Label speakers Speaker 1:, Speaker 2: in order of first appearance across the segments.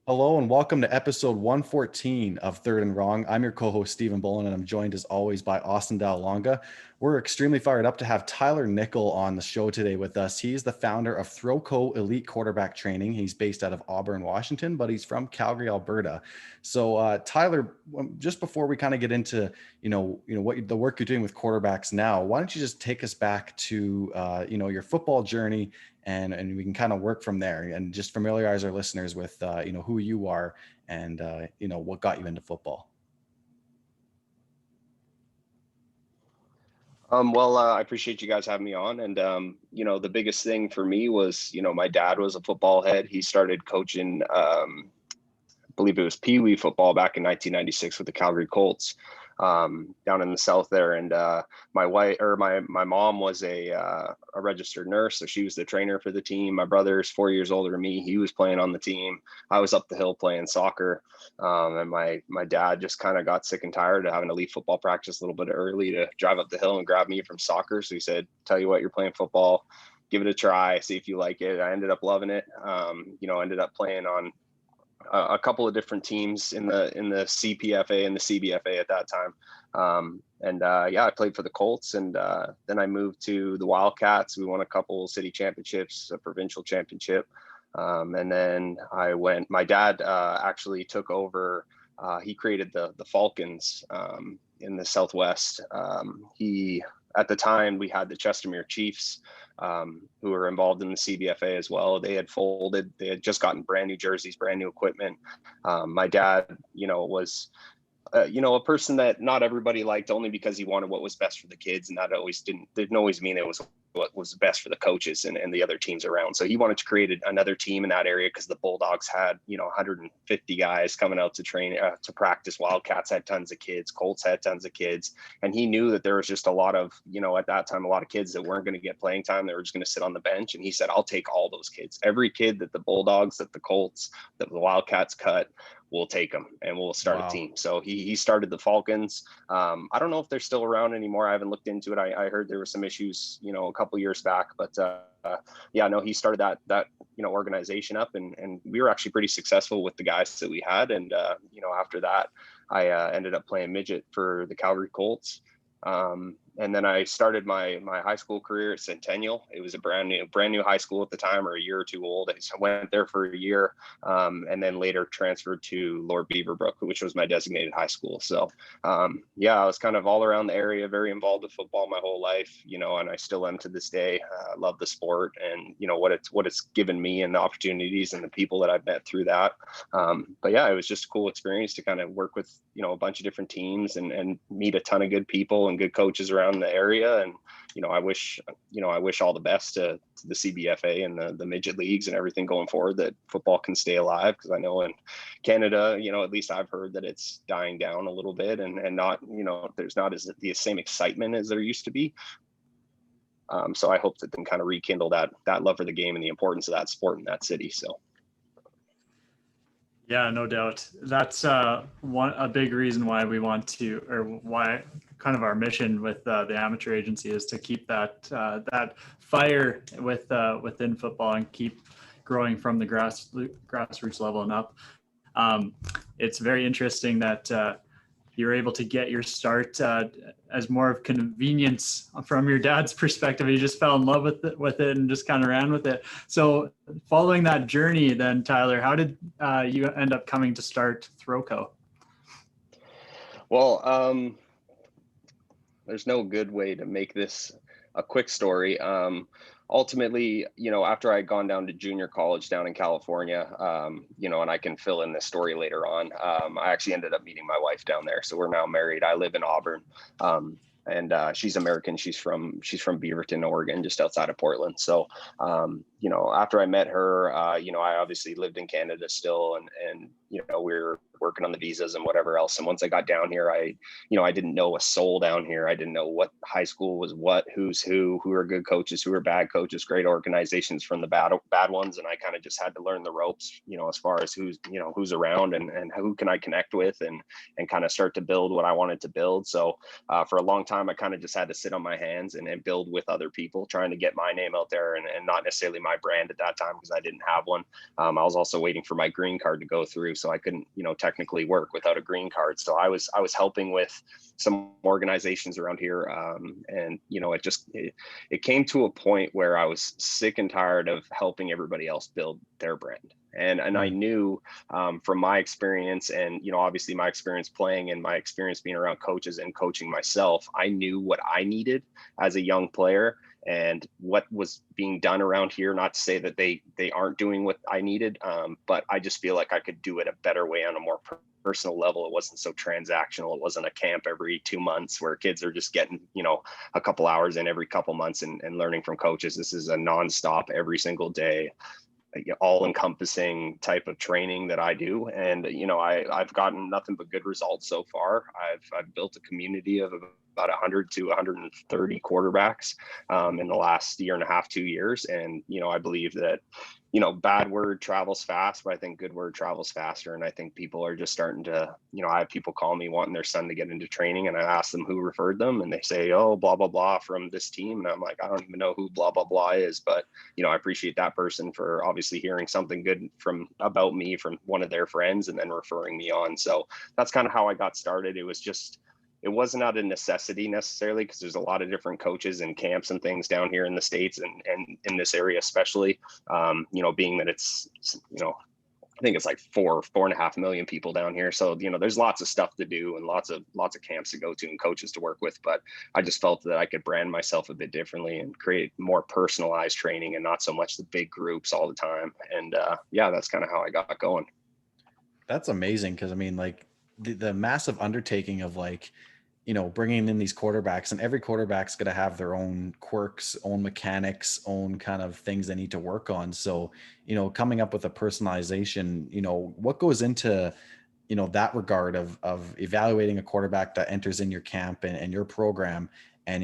Speaker 1: Hello and welcome to episode 114 of Third and Wrong. I'm your co-host Stephen Bullen, and I'm joined as always by Austin Dalonga. We're extremely fired up to have Tyler Nickel on the show today with us. He's the founder of ThrowCo Elite Quarterback Training. He's based out of Auburn, Washington, but he's from Calgary, Alberta. So, Tyler, just before we kind of get into what the work you're doing with quarterbacks now, why don't you just take us back to your football journey, and we can kind of work from there and just familiarize our listeners with who you are and what got you into football.
Speaker 2: I appreciate you guys having me on. And, the biggest thing for me was, my dad was a football head. He started coaching, I believe it was Pee Wee football back in 1996 with the Calgary Colts down in the South there. And my mom was a registered nurse. So she was the trainer for the team. My brother's 4 years older than me. He was playing on the team. I was up the hill playing soccer. And my dad just kind of got sick and tired of having to leave football practice a little bit early to drive up the hill and grab me from soccer. So he said, tell you what, you're playing football, give it a try, see if you like it. I ended up loving it. Ended up playing on a couple of different teams in the CPFA and the CBFA at that time. I played for the Colts, and then I moved to the Wildcats. We won a couple city championships, a provincial championship. And then my dad actually took over. He created the Falcons in the Southwest. At the time, we had the Chestermere Chiefs, who were involved in the CBFA as well. They had folded. They had just gotten brand new jerseys, brand new equipment. My dad, was a person that not everybody liked, only because he wanted what was best for the kids, and that didn't always mean it was what was best for the coaches and the other teams around. So he wanted to create another team in that area because the Bulldogs had 150 guys coming out to train to practice. Wildcats had tons of kids. Colts had tons of kids, and he knew that there was just a lot of at that time a lot of kids that weren't going to get playing time. They were just going to sit on the bench, and he said, I'll take all those kids. Every kid that the Bulldogs, that the Colts, that the Wildcats cut, we'll take them and we'll start a team. So he started the Falcons. I don't know if they're still around anymore. I haven't looked into it. I heard there were some issues, a couple years back, but he started that organization up, and we were actually pretty successful with the guys that we had. And after that, I ended up playing midget for the Calgary Colts. And then I started my high school career at Centennial. It was a brand new high school at the time, or a year or two old. I went there for a year, and then later transferred to Lord Beaverbrook, which was my designated high school. So, I was kind of all around the area, very involved with football my whole life, and I still am to this day. I love the sport, and what it's given me and the opportunities and the people that I've met through that. It was just a cool experience to kind of work with a bunch of different teams and meet a ton of good people and good coaches around the area. And I wish all the best to the CBFA and the midget leagues and everything going forward, that football can stay alive, because I know in Canada, at least I've heard that it's dying down a little bit, and not there's not the same excitement as there used to be. So I hope that they can kind of rekindle that love for the game and the importance of that sport in that city. So
Speaker 3: yeah, no doubt. That's a big reason why we want to, or why kind of our mission with the amateur agency is to keep that fire within football and keep growing from the grassroots level and up. It's very interesting that you were able to get your start as more of convenience from your dad's perspective. He just fell in love with it and just kind of ran with it. So following that journey then, Tyler, how did you end up coming to start ThrowCo?
Speaker 2: Well, there's no good way to make this a quick story. Ultimately, after I had gone down to junior college down in California, and I can fill in this story later on, I actually ended up meeting my wife down there. So we're now married. I live in Auburn, and she's American. She's from Beaverton, Oregon, just outside of Portland. So, after I met her, I obviously lived in Canada still, and we're working on the visas and whatever else. And once I got down here, I didn't know a soul down here. I didn't know what high school was what, who's who are good coaches, who are bad coaches, great organizations from the bad ones. And I kind of just had to learn the ropes, as far as who's around and who can I connect with and kind of start to build what I wanted to build. So for a long time, I kind of just had to sit on my hands and build with other people, trying to get my name out there and not necessarily my brand at that time because I didn't have one. I was also waiting for my green card to go through, so I couldn't, technically work without a green card. So I was helping with some organizations around here, and it came to a point where I was sick and tired of helping everybody else build their brand. And I knew from my experience and, obviously my experience playing and my experience being around coaches and coaching myself, I knew what I needed as a young player and what was being done around here. Not to say that they aren't doing what I needed, but I just feel like I could do it a better way on a more personal level. It wasn't so transactional. It wasn't a camp every 2 months where kids are just getting, a couple hours in every couple months and learning from coaches. This is a nonstop every single day, all-encompassing type of training that I do. And, I've gotten nothing but good results so far. I've built a community of about 100 to 130 quarterbacks in the last year and a half, 2 years. And, I believe that, bad word travels fast, but I think good word travels faster. And I think people are just starting to, I have people call me wanting their son to get into training, and I ask them who referred them, and they say, oh, blah, blah, blah from this team. And I'm like, I don't even know who blah, blah, blah is, but, I appreciate that person for obviously hearing something good about me from one of their friends and then referring me on. So that's kind of how I got started. It wasn't out of necessity necessarily, because there's a lot of different coaches and camps and things down here in the States and in this area, especially, being that it's, I think it's like 4.5 million people down here. So, there's lots of stuff to do and lots of camps to go to and coaches to work with. But I just felt that I could brand myself a bit differently and create more personalized training and not so much the big groups all the time. And that's kind of how I got going.
Speaker 1: That's amazing. Cause the massive undertaking of bringing in these quarterbacks, and every quarterback's going to have their own quirks, own mechanics, own kind of things they need to work on. So, coming up with a personalization, what goes into, that regard of evaluating a quarterback that enters in your camp and your program and,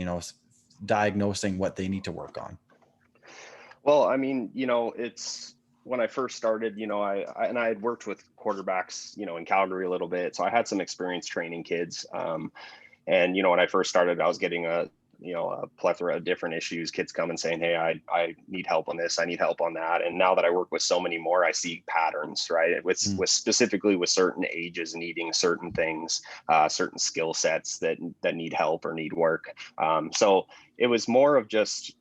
Speaker 1: diagnosing what they need to work on?
Speaker 2: Well, it's when I first started, I had worked with quarterbacks, in Calgary a little bit. So I had some experience training kids. And, when I first started, I was getting a plethora of different issues, kids come and saying, hey, I need help on this, I need help on that. And now that I work with so many more, I see patterns, right? With specifically with certain ages needing certain things, certain skill sets that need help or need work. So it was more of just,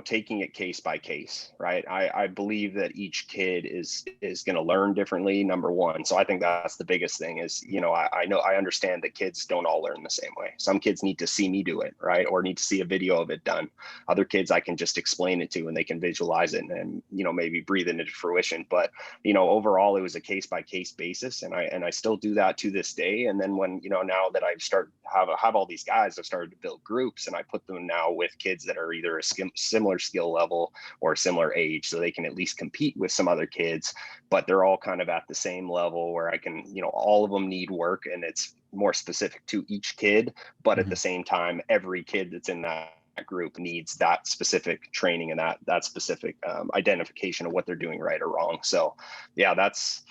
Speaker 2: taking it case by case, right? I believe that each kid is going to learn differently, number one. So I think that's the biggest thing is, I understand that kids don't all learn the same way. Some kids need to see me do it, right? Or need to see a video of it done. Other kids I can just explain it to and they can visualize it and maybe breathe it into fruition. But, overall it was a case by case basis. And I still do that to this day. And then when, now that I've started have all these guys, I've started to build groups and I put them now with kids that are either a similar skill level or similar age, so they can at least compete with some other kids, but they're all kind of at the same level where I can, all of them need work and it's more specific to each kid. But at the same time, every kid that's in that group needs that specific training and that specific identification of what they're doing right or wrong. So yeah, that's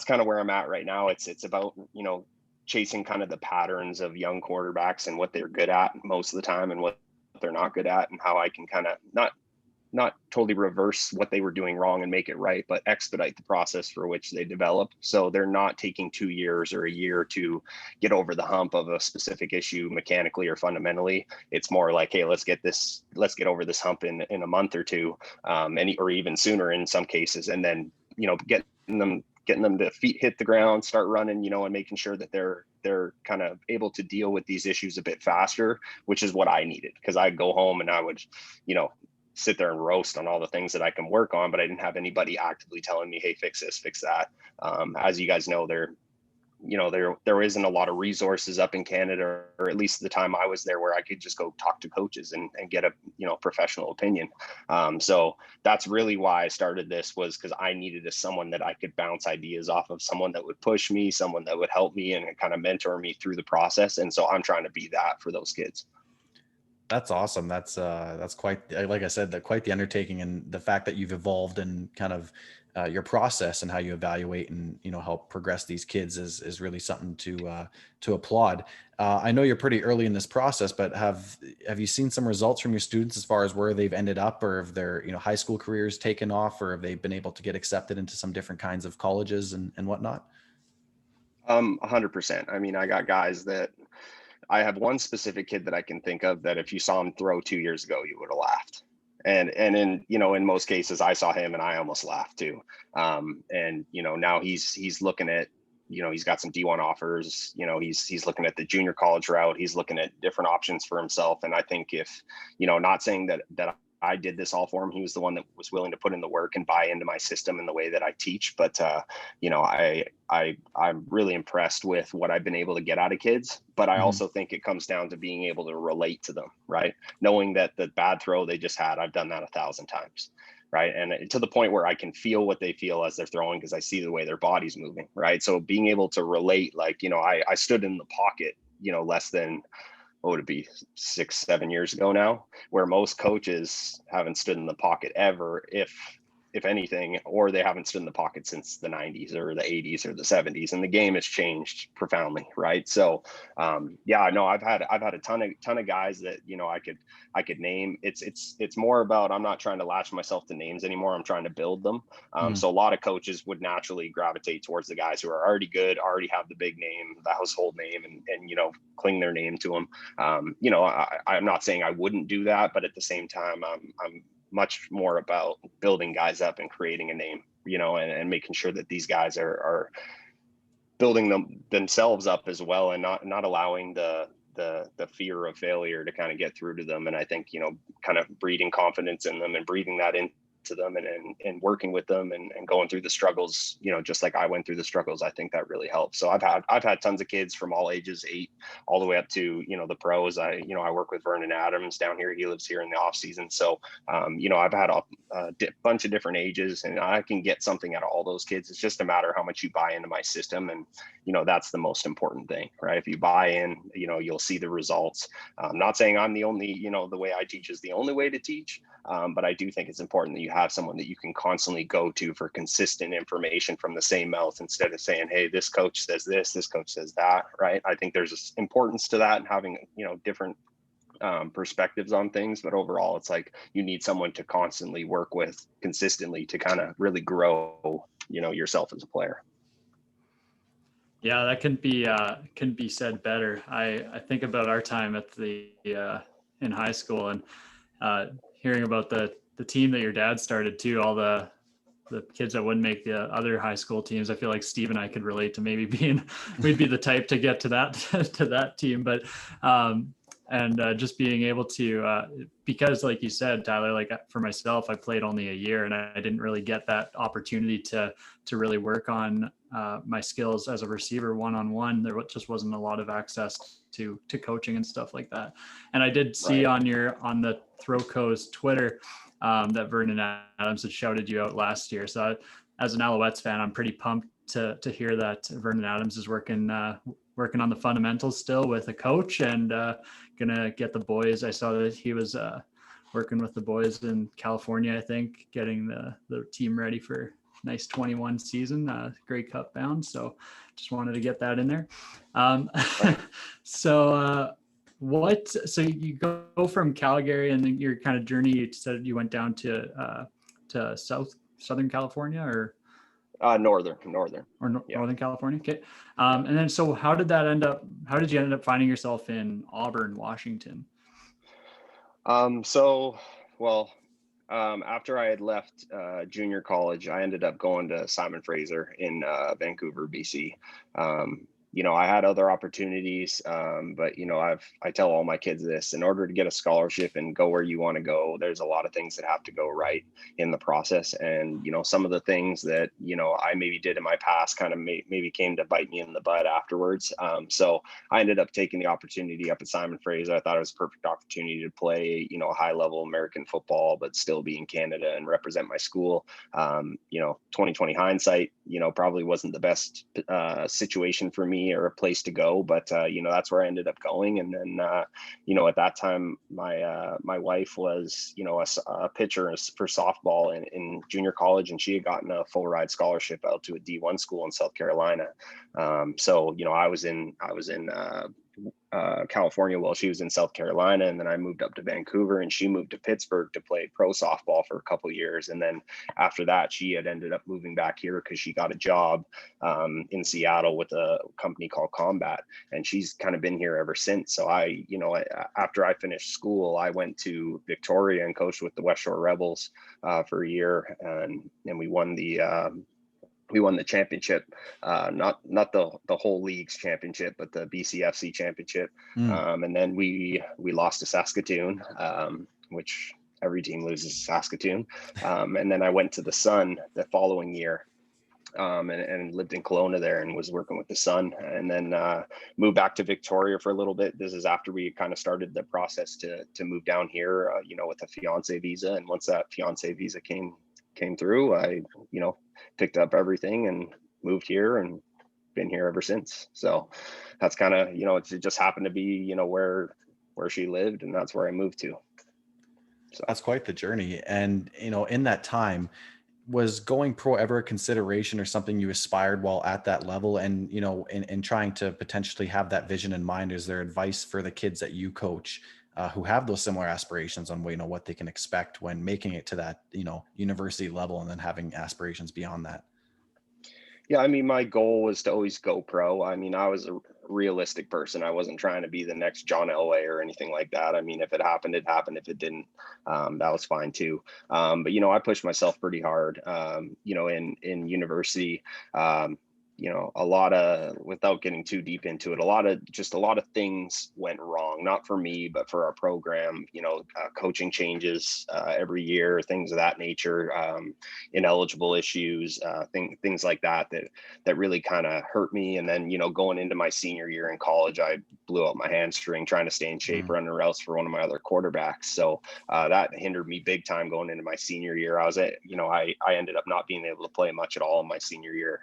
Speaker 2: kind of where I'm at right now. It's about, chasing kind of the patterns of young quarterbacks and what they're good at most of the time and what they're not good at, and how I can kind of not totally reverse what they were doing wrong and make it right, but expedite the process for which they develop. So they're not taking 2 years or a year to get over the hump of a specific issue mechanically or fundamentally. It's more like, hey, let's get over this hump in a month or two, or even sooner in some cases. And then, getting them to feet hit the ground, start running, and making sure that they're kind of able to deal with these issues a bit faster, which is what I needed. Because I'd go home and I would, sit there and roast on all the things that I can work on, but I didn't have anybody actively telling me, hey, fix this, fix that. As you guys know, there isn't a lot of resources up in Canada, or at least the time I was there, where I could just go talk to coaches and get a, professional opinion. So that's really why I started this, was because I needed someone that I could bounce ideas off of, someone that would push me, someone that would help me and kind of mentor me through the process. And so I'm trying to be that for those kids.
Speaker 1: That's awesome. That's quite, like I said, quite the undertaking, and the fact that you've evolved and kind of your process and how you evaluate and, help progress these kids is really something to applaud. I know you're pretty early in this process, but have you seen some results from your students as far as where they've ended up, or if their, high school careers taken off, or have they been able to get accepted into some different kinds of colleges and whatnot?
Speaker 2: 100%. I mean, I got guys that, I have one specific kid that I can think of that if you saw him throw 2 years ago, you would have laughed. And in, in most cases, I saw him and I almost laughed too. And, now he's looking at, he's got some D1 offers, he's looking at the junior college route. He's looking at different options for himself. And I think if, not saying that I did this all for him, he was the one that was willing to put in the work and buy into my system and the way that I teach. But, I'm really impressed with what I've been able to get out of kids, but I also think it comes down to being able to relate to them, right? Knowing that the bad throw they just had, I've done that 1,000 times. Right. And to the point where I can feel what they feel as they're throwing, because I see the way their body's moving. Right. So being able to relate, like, I stood in the pocket, less than, what would it be, 6-7 years ago now, where most coaches haven't stood in the pocket ever, if anything, or they haven't stood in the pocket since the 90s or the 80s or the 70s, and the game has changed profoundly, right? So I've had a ton of guys that I could name. It's more about, I'm not trying to latch myself to names anymore. I'm trying to build them. So a lot of coaches would naturally gravitate towards the guys who are already good, already have the big name, the household name, and cling their name to them. I'm not saying I wouldn't do that, but at the same time, I'm much more about building guys up and creating a name, and making sure that these guys are building themselves up as well, and not allowing the fear of failure to kind of get through to them. And I think, kind of breeding confidence in them and breathing that into them, and working with them and going through the struggles, just like I went through the struggles, I think that really helps. So I've had tons of kids from all ages, 8 all the way up to, the pros. I work with Vernon Adams down here. He lives here in the off season. So, I've had a bunch of different ages, and I can get something out of all those kids. It's just a matter of how much you buy into my system. And, that's the most important thing, right? If you buy in, you'll see the results. I'm not saying I'm the only, the way I teach is the only way to teach. But I do think it's important that you have someone that you can constantly go to for consistent information from the same mouth, instead of saying, hey, this coach says this coach says that, right? I think there's importance to that, and having, different perspectives on things. But overall, it's like you need someone to constantly work with consistently to kind of really grow, yourself as a player.
Speaker 3: Yeah, that can be said better. I think about our time at the in high school, and hearing about the team that your dad started too, all the kids that wouldn't make the other high school teams. I feel like Steve and I could relate to maybe we'd be the type to get to that team. But just being able to, because like you said, Tyler, like for myself, I played only a year, and I didn't really get that opportunity to really work on my skills as a receiver one-on-one. There just wasn't a lot of access to coaching and stuff like that. And I did see on the Throwco's Twitter that Vernon Adams had shouted you out last year. So as an Alouettes fan, I'm pretty pumped to hear that Vernon Adams is working on the fundamentals still with a coach, and gonna get the boys. I saw that he was working with the boys in California, I think, getting the team ready for nice 21 season, Grey Cup bound. So just wanted to get that in there. So you go from Calgary, and then your kind of journey, you said you went down to Southern California, or
Speaker 2: Northern
Speaker 3: California. Okay. And then, so how did you end up finding yourself in Auburn, Washington?
Speaker 2: After I had left junior college, I ended up going to Simon Fraser in Vancouver, BC. I had other opportunities, but I tell all my kids this: in order to get a scholarship and go where you want to go, there's a lot of things that have to go right in the process. And some of the things that I maybe did in my past kind of maybe came to bite me in the butt afterwards. So I ended up taking the opportunity up at Simon Fraser. I thought it was a perfect opportunity to play high level American football, but still be in Canada and represent my school. 2020 hindsight, probably wasn't the best situation for me or a place to go, but that's where I ended up going. And then at that time my wife was a pitcher for softball in junior college, and she had gotten a full ride scholarship out to a D1 school in South Carolina. So I was in California while she was in South Carolina, and then I moved up to Vancouver, and she moved to Pittsburgh to play pro softball for a couple of years. And then after that, she had ended up moving back here because she got a job in Seattle with a company called Combat, and she's kind of been here ever since. So after I finished school, I went to Victoria and coached with the West Shore Rebels for a year, and we won the championship, not the whole league's championship, but the BCFC championship. And then we lost to Saskatoon, which every team loses to Saskatoon. And then I went to the Sun the following year, and lived in Kelowna there and was working with the Sun, and then moved back to Victoria for a little bit. This is after we kind of started the process to move down here, with a fiance visa. And once that fiance visa came through, I, picked up everything and moved here and been here ever since. So that's kind of, it just happened to be, where she lived, and that's where I moved to. So
Speaker 1: that's quite the journey. And, in that time, was going pro ever a consideration or something you aspired while at that level? And, in trying to potentially have that vision in mind, is there advice for the kids that you coach who have those similar aspirations on what they can expect when making it to that, university level, and then having aspirations beyond that?
Speaker 2: Yeah, I mean, my goal was to always go pro. I mean, I was a realistic person. I wasn't trying to be the next John Elway or anything like that. I mean, if it happened, it happened. If it didn't, that was fine too. But I pushed myself pretty hard. In university. A lot of, without getting too deep into it, a lot of things went wrong, not for me, but for our program. Coaching changes every year, things of that nature, ineligible issues, things like that really kind of hurt me. And then, going into my senior year in college, I blew out my hamstring trying to stay in shape, running routes for one of my other quarterbacks. So that hindered me big time going into my senior year. I ended up not being able to play much at all in my senior year.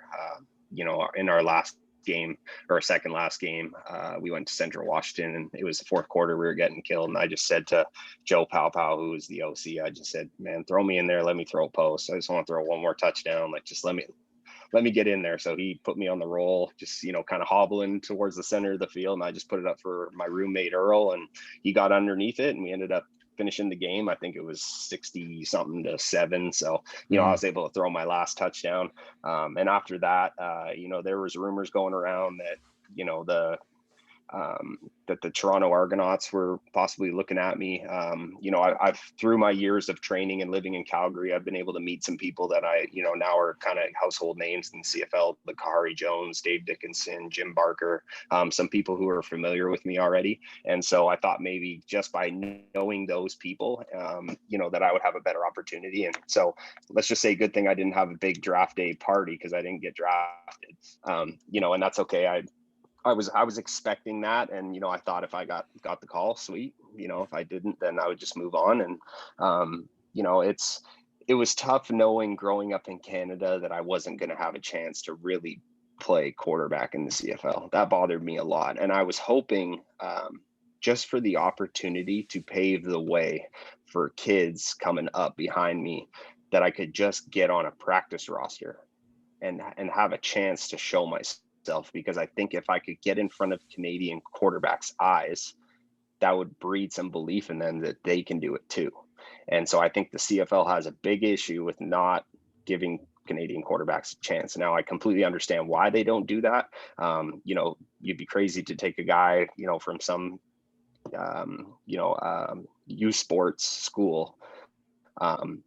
Speaker 2: In our last game, or second last game, we went to Central Washington, and it was the fourth quarter. We were getting killed, and I just said to Joe Powpow, who was the OC, I just said, "Man, throw me in there. Let me throw a post. I just want to throw one more touchdown. Like, just let me get in there." So he put me on the roll, just kind of hobbling towards the center of the field, and I just put it up for my roommate Earl, and he got underneath it, and we ended up finishing the game. I think it was 60 something to 7. So, I was able to throw my last touchdown. And after that, there was rumors going around that, that the Toronto Argonauts were possibly looking at me. I've through my years of training and living in Calgary, I've been able to meet some people that I, now are kind of household names in the CFL, the Kahari Jones, Dave Dickinson, Jim Barker, some people who are familiar with me already. And so I thought maybe just by knowing those people, that I would have a better opportunity. And so let's just say good thing I didn't have a big draft day party, because I didn't get drafted, and that's okay. I was expecting that, and I thought if I got the call, sweet. If I didn't, then I would just move on. And it was tough knowing growing up in Canada that I wasn't going to have a chance to really play quarterback in the CFL. That bothered me a lot, and I was hoping just for the opportunity to pave the way for kids coming up behind me, that I could just get on a practice roster and have a chance to show myself. Because I think if I could get in front of Canadian quarterbacks' eyes, that would breed some belief in them that they can do it too. And so I think the CFL has a big issue with not giving Canadian quarterbacks a chance. Now, I completely understand why they don't do that. You'd be crazy to take a guy, from some, youth sports school,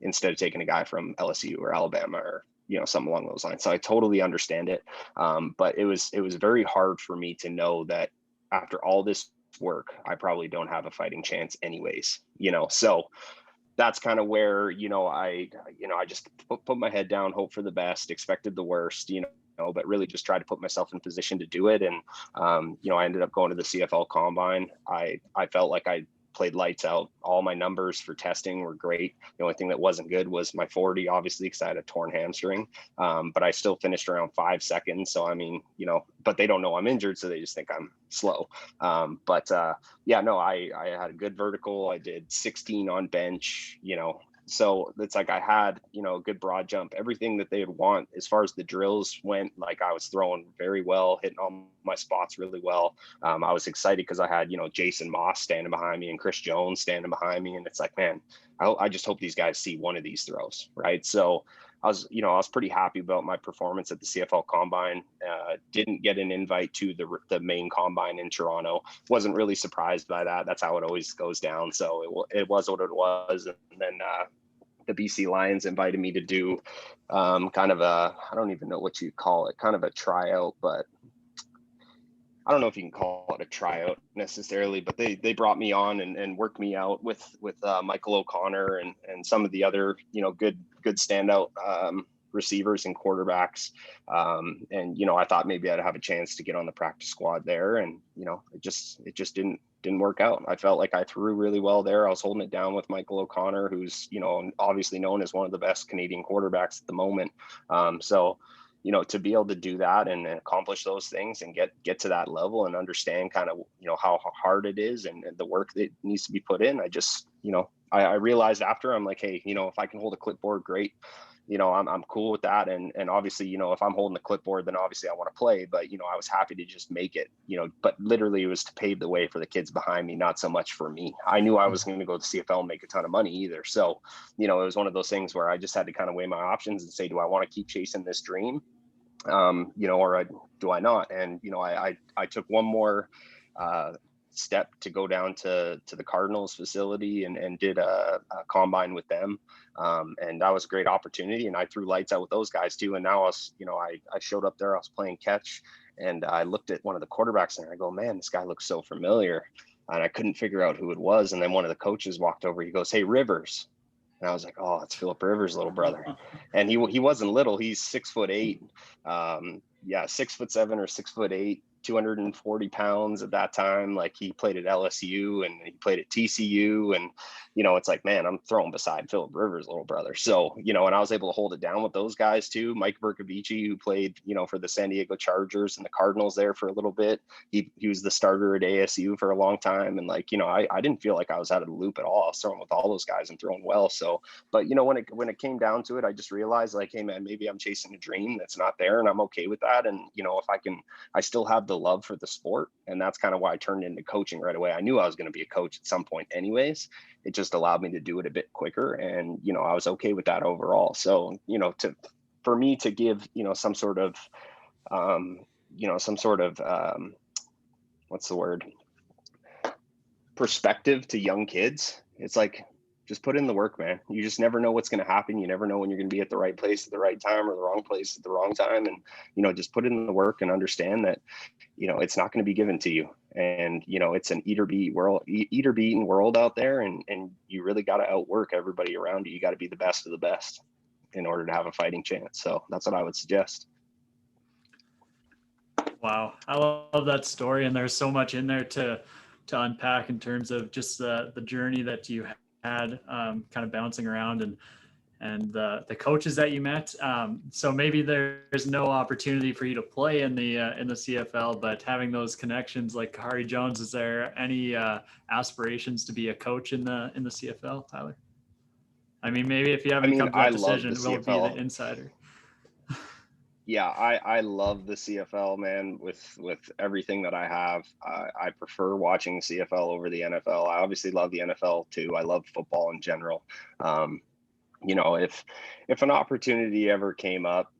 Speaker 2: instead of taking a guy from LSU or Alabama or something along those lines. So I totally understand it. But it was very hard for me to know that after all this work, I probably don't have a fighting chance anyways, so that's kind of where, I just put my head down, hope for the best, expected the worst, but really just tried to put myself in position to do it. And, I ended up going to the CFL combine. I felt like I played lights out. All my numbers for testing were great. The only thing that wasn't good was my 40, obviously, because I had a torn hamstring. But I still finished around 5 seconds. So, I mean, but they don't know I'm injured, so they just think I'm slow. I had a good vertical. I did 16 on bench, so it's like I had, a good broad jump, everything that they would want as far as the drills went. Like I was throwing very well, hitting all my spots really well. I was excited because I had, Jason Moss standing behind me and Chris Jones standing behind me. And it's like, man, I just hope these guys see one of these throws. Right. So I was pretty happy about my performance at the CFL combine. Didn't get an invite to the main combine in Toronto. Wasn't really surprised by that. That's how it always goes down. So it was what it was. And then, the BC Lions invited me to do kind of I don't even know what you call it, kind of a tryout, but I don't know if you can call it a tryout necessarily, but they brought me on and worked me out with Michael O'Connor and some of the other, good standout receivers and quarterbacks. And, I thought maybe I'd have a chance to get on the practice squad there. And, it just didn't work out. I felt like I threw really well there. I was holding it down with Michael O'Connor, who's, obviously known as one of the best Canadian quarterbacks at the moment. So, to be able to do that and accomplish those things and get to that level and understand kind of, how hard it is and the work that needs to be put in. I just, I realized after, I'm like, hey, if I can hold a clipboard, great. I'm cool with that. And obviously, if I'm holding the clipboard, then obviously I want to play, but, I was happy to just make it, but literally it was to pave the way for the kids behind me, not so much for me. I knew I was going to go to CFL and make a ton of money either. So, it was one of those things where I just had to kind of weigh my options and say, do I want to keep chasing this dream? Or do I not? And, I took one more, step to go down to the Cardinals facility and did a combine with them. And that was a great opportunity. And I threw lights out with those guys too. And now I showed up there, I was playing catch and I looked at one of the quarterbacks and I go, man, this guy looks so familiar. And I couldn't figure out who it was. And then one of the coaches walked over, he goes, hey, Rivers. And I was like, oh, it's Philip Rivers' little brother. And he wasn't little. He's 6'8". 6'7" or 6'8", 240 pounds at that time. Like he played at LSU and he played at TCU. And, it's like, man, I'm throwing beside Philip Rivers' little brother. So, and I was able to hold it down with those guys too. Mike Bercovici, who played, for the San Diego Chargers and the Cardinals there for a little bit. He was the starter at ASU for a long time. And like, I didn't feel like I was out of the loop at all. I was throwing with all those guys and throwing well. So, but when it came down to it, I just realized like, hey man, maybe I'm chasing a dream that's not there and I'm okay with that. And, I still have the love for the sport. And that's kind of why I turned into coaching right away. I knew I was going to be a coach at some point anyways. It just allowed me to do it a bit quicker. And, I was okay with that overall. So, for me to give, some sort of, what's the word? Perspective to young kids. It's like, just put in the work, man. You just never know what's going to happen. You never know when you're going to be at the right place at the right time or the wrong place at the wrong time. And, just put in the work and understand that, it's not going to be given to you. And, it's an eat or be eaten world out there. And you really got to outwork everybody around you. You got to be the best of the best in order to have a fighting chance. So that's what I would suggest.
Speaker 3: Wow. I love that story. And there's so much in there to unpack in terms of just the journey that you had, kind of bouncing around and the coaches that you met. So maybe there's no opportunity for you to play in the CFL, but having those connections like Kahari Jones, is there any aspirations to be a coach in the CFL, Tyler? I mean, maybe if you haven't come to that decision, will it be the insider?
Speaker 2: Yeah, I love the CFL, man, with everything that I have. I prefer watching CFL over the NFL. I obviously love the NFL too. I love football in general. If an opportunity ever came up,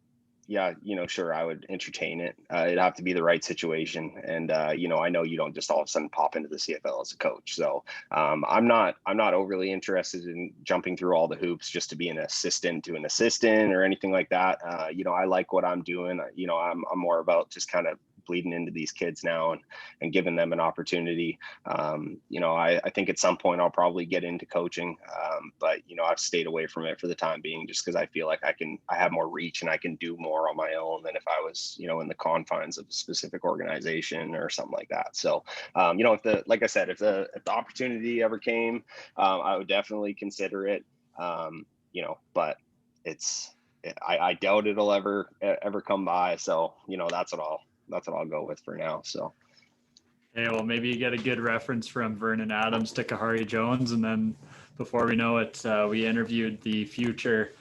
Speaker 2: yeah, sure, I would entertain it. It'd have to be the right situation. And, I know you don't just all of a sudden pop into the CFL as a coach. So I'm not overly interested in jumping through all the hoops just to be an assistant to an assistant or anything like that. I like what I'm doing. I'm more about just kind of bleeding into these kids now and giving them an opportunity. I think at some point I'll probably get into coaching, but I've stayed away from it for the time being, just because I feel like I have more reach and I can do more on my own than if I was, in the confines of a specific organization or something like that. So, like I said, if the opportunity ever came, I would definitely consider it. But I doubt it'll ever come by. So, that's what I'll go with for now. So.
Speaker 3: Okay, well, maybe you get a good reference from Vernon Adams to Kahari Jones, and then before we know it, we interviewed the future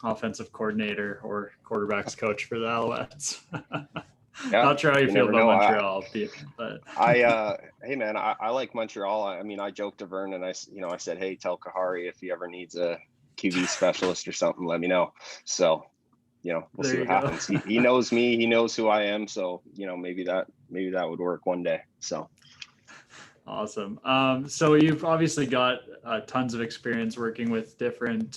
Speaker 3: offensive coordinator or quarterbacks coach for the Alouettes.
Speaker 2: Yeah,
Speaker 3: not sure how you feel about Montreal, but
Speaker 2: hey man, I like Montreal. I mean, I joked to Vernon. I said, hey, tell Kahari if he ever needs a QB specialist or something, let me know. So. We'll see what happens. He knows me. He knows who I am. So, maybe that would work one day. So.
Speaker 3: Awesome. So you've obviously got tons of experience working with different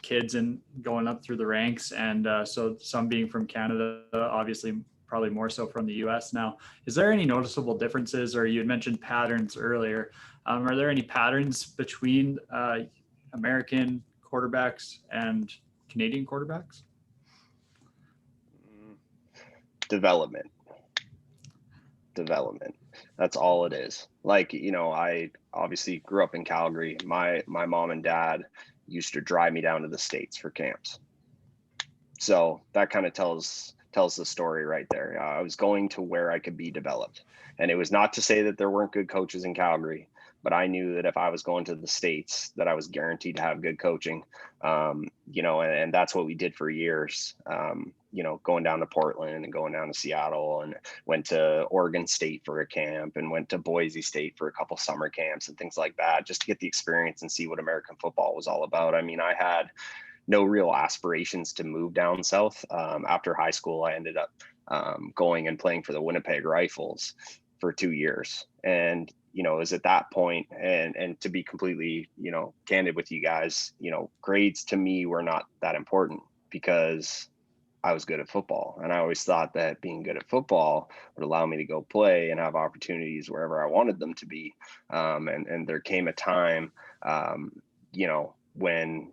Speaker 3: kids and going up through the ranks. And so some being from Canada, obviously probably more so from the US now. Is there any noticeable differences, or you had mentioned patterns earlier? Are there any patterns between American quarterbacks and Canadian quarterbacks?
Speaker 2: Development. That's all it is. Like, I obviously grew up in Calgary. My mom and dad used to drive me down to the States for camps. So that kind of tells the story right there. I was going to where I could be developed. And it was not to say that there weren't good coaches in Calgary, but I knew that if I was going to the States, that I was guaranteed to have good coaching, and that's what we did for years, going down to Portland and going down to Seattle, and went to Oregon State for a camp and went to Boise State for a couple summer camps and things like that, just to get the experience and see what American football was all about. I mean, I had no real aspirations to move down south. After high school, I ended up going and playing for the Winnipeg Rifles for 2 years. And it was at that point, and to be completely, candid with you guys, grades to me were not that important because I was good at football. And I always thought that being good at football would allow me to go play and have opportunities wherever I wanted them to be. And there came a time, when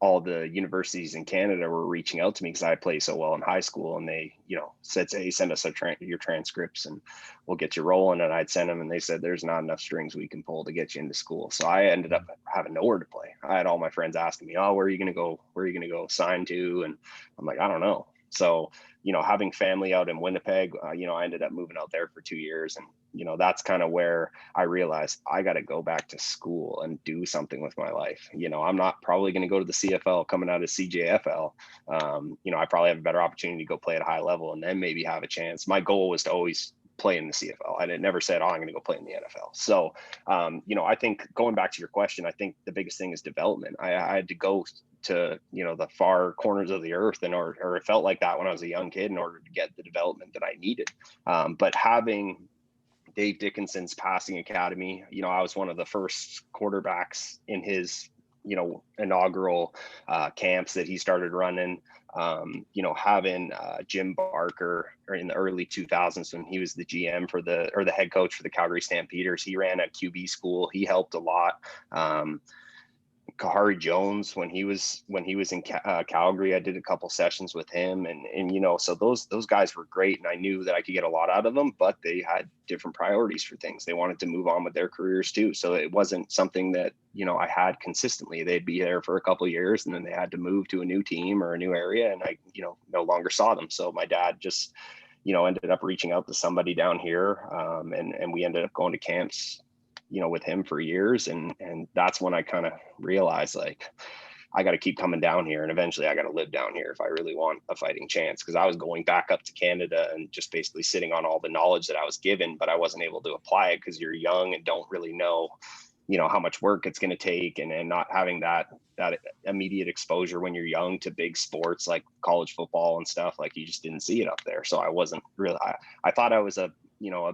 Speaker 2: all the universities in Canada were reaching out to me because I played so well in high school, and they, said, hey, send us your transcripts and we'll get you rolling. And I'd send them, and they said, there's not enough strings we can pull to get you into school. So I ended up having nowhere to play. I had all my friends asking me, oh, where are you going to go? Where are you going to go sign to? And I'm like, I don't know. So, having family out in Winnipeg, I ended up moving out there for 2 years. And, that's kind of where I realized I got to go back to school and do something with my life. I'm not probably going to go to the CFL coming out of CJFL. I probably have a better opportunity to go play at a high level and then maybe have a chance. My goal was to always play in the CFL. I never said, oh, I'm going to go play in the NFL. So, I think going back to your question, I think the biggest thing is development. I had to go to, the far corners of the earth or it felt like that when I was a young kid in order to get the development that I needed. But having Dave Dickinson's passing academy, I was one of the first quarterbacks in his, inaugural camps that he started running. Having Jim Barker in the early 2000s when he was the GM the head coach for the Calgary Stampeders, he ran a QB school. He helped a lot. Kahari Jones, when he was in Calgary, I did a couple sessions with him, and so those guys were great, and I knew that I could get a lot out of them, but they had different priorities for things. They wanted to move on with their careers too, so it wasn't something that I had consistently. They'd be there for a couple of years, and then they had to move to a new team or a new area, and I no longer saw them. So my dad just ended up reaching out to somebody down here, and we ended up going to camps with him for years. And that's when I kind of realized, like, I got to keep coming down here, and eventually I got to live down here if I really want a fighting chance. Because I was going back up to Canada and just basically sitting on all the knowledge that I was given, but I wasn't able to apply it because you're young and don't really know, how much work it's going to take, and not having that, that immediate exposure when you're young to big sports like college football and stuff. Like you just didn't see it up there. So I wasn't really, I thought I was a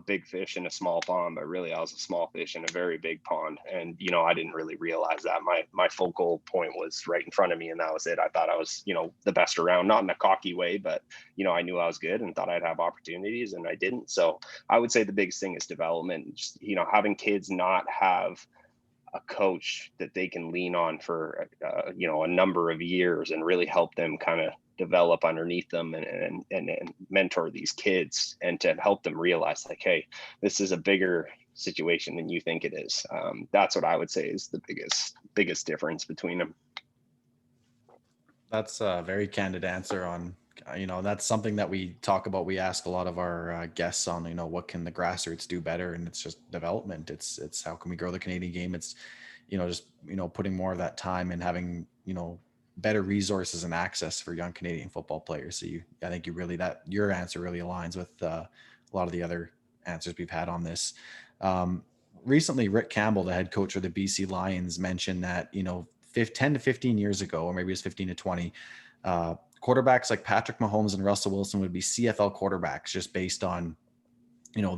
Speaker 2: big fish in a small pond, but really I was a small fish in a very big pond. And, I didn't really realize that my focal point was right in front of me, and that was it. I thought I was, the best around, not in a cocky way, but, I knew I was good and thought I'd have opportunities, and I didn't. So I would say the biggest thing is development. Just, having kids not have a coach that they can lean on for, a number of years and really help them kind of develop underneath them and mentor these kids, and to help them realize like, hey, this is a bigger situation than you think it is. That's what I would say is the biggest difference between them.
Speaker 1: That's a very candid answer on, that's something that we talk about. We ask a lot of our guests on, what can the grassroots do better? And it's just development. It's how can we grow the Canadian game? It's, just, putting more of that time and having, better resources and access for young Canadian football players. So I think your answer really aligns with a lot of the other answers we've had on this. Recently, Rick Campbell, the head coach of the BC Lions, mentioned that, 10 to 15 years ago, or maybe it was 15 to 20, quarterbacks like Patrick Mahomes and Russell Wilson would be CFL quarterbacks just based on,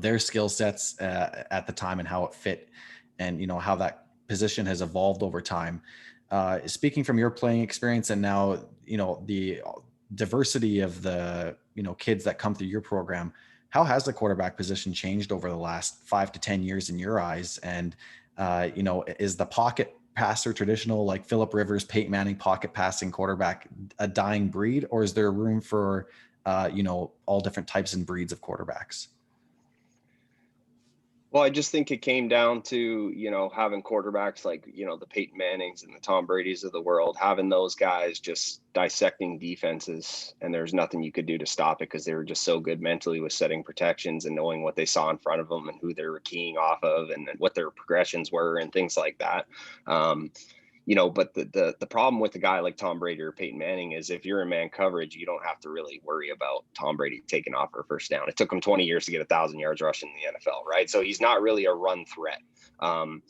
Speaker 1: their skill sets at the time and how it fit, and, how that position has evolved over time. Speaking from your playing experience and now, the diversity of the, kids that come through your program, how has the quarterback position changed over the last 5 to 10 years in your eyes? And, is the pocket passer traditional, like Phillip Rivers, Peyton Manning pocket passing quarterback, a dying breed, or is there room for, all different types and breeds of quarterbacks?
Speaker 2: Well, I just think it came down to, having quarterbacks like, the Peyton Mannings and the Tom Brady's of the world, having those guys just dissecting defenses, and there's nothing you could do to stop it because they were just so good mentally with setting protections and knowing what they saw in front of them and who they were keying off of and what their progressions were and things like that. But the problem with a guy like Tom Brady or Peyton Manning is if you're in man coverage, you don't have to really worry about Tom Brady taking off for a first down. It took him 20 years to get 1,000 yards rushing in the NFL, right? So he's not really a run threat. And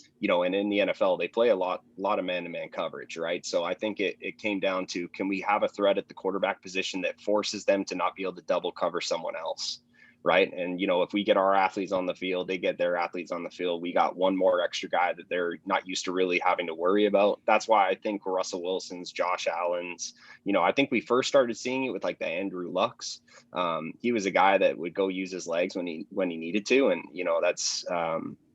Speaker 2: in the NFL, they play a lot of man-to-man coverage, right? So I think it came down to, can we have a threat at the quarterback position that forces them to not be able to double cover someone else? Right. And, if we get our athletes on the field, they get their athletes on the field. We got one more extra guy that they're not used to really having to worry about. That's why I think Russell Wilson's, Josh Allen's, I think we first started seeing it with like the Andrew Lucks. He was a guy that would go use his legs when he needed to. And,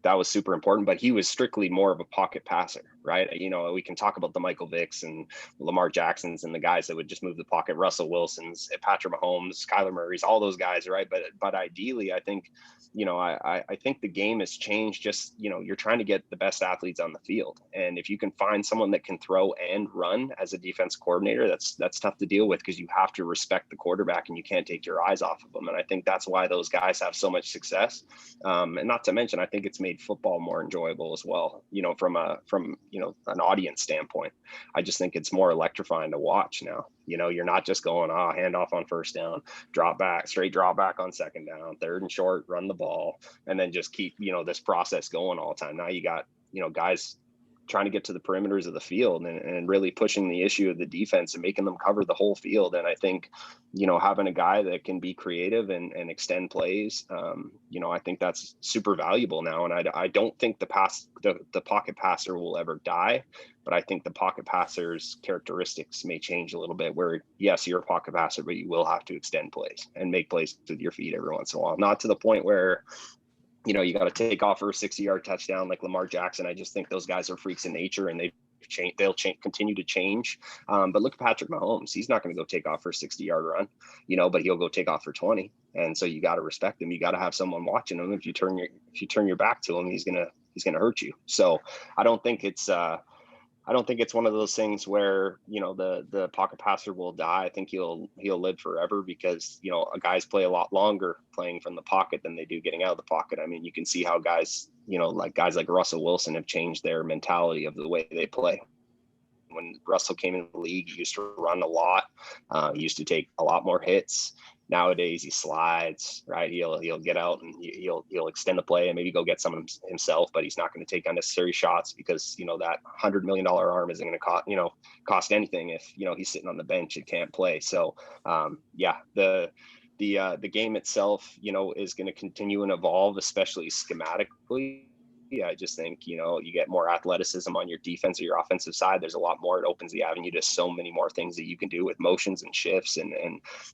Speaker 2: that was super important, but he was strictly more of a pocket passer, right? We can talk about the Michael Vicks and Lamar Jacksons and the guys that would just move the pocket, Russell Wilson's, Patrick Mahomes, Kyler Murray's, all those guys, right? But ideally, I think, I think the game has changed. Just, you're trying to get the best athletes on the field. And if you can find someone that can throw and run as a defense coordinator, that's tough to deal with because you have to respect the quarterback and you can't take your eyes off of them. And I think that's why those guys have so much success. And not to mention, I think it's made football more enjoyable as well, from an audience standpoint. I just think it's more electrifying to watch now. You're not just going, hand off on first down, straight drop back on second down, third and short, run the ball, and then just keep, this process going all the time. Now you got, guys trying to get to the perimeters of the field and really pushing the issue of the defense and making them cover the whole field. And I think, having a guy that can be creative and extend plays, I think that's super valuable now. And I don't think the pocket passer will ever die, but I think the pocket passer's characteristics may change a little bit where, yes, you're a pocket passer, but you will have to extend plays and make plays with your feet every once in a while. Not to the point where, you got to take off for a 60-yard touchdown like Lamar Jackson. I just think those guys are freaks in nature and they'll continue to change. But look at Patrick Mahomes. He's not going to go take off for a 60-yard run, but he'll go take off for 20. And so you got to respect him. You got to have someone watching him. If you turn your back to him, he's going to hurt you. So I don't think it's one of those things where, the pocket passer will die. I think he'll live forever because, guys play a lot longer playing from the pocket than they do getting out of the pocket. I mean, you can see how guys like Russell Wilson have changed their mentality of the way they play. when Russell came in the league, he used to run a lot. He used to take a lot more hits. Nowadays he slides, right? He'll get out and he'll extend the play and maybe go get some himself, but he's not going to take unnecessary shots because, you know, that $100 million arm isn't going to cost anything if, you know, he's sitting on the bench and can't play. So the game itself, you know, is going to continue and evolve, especially schematically. Yeah, I just think, you know, you get more athleticism on your defense or your offensive side. There's a lot more. It opens the avenue to so many more things that you can do with motions and shifts and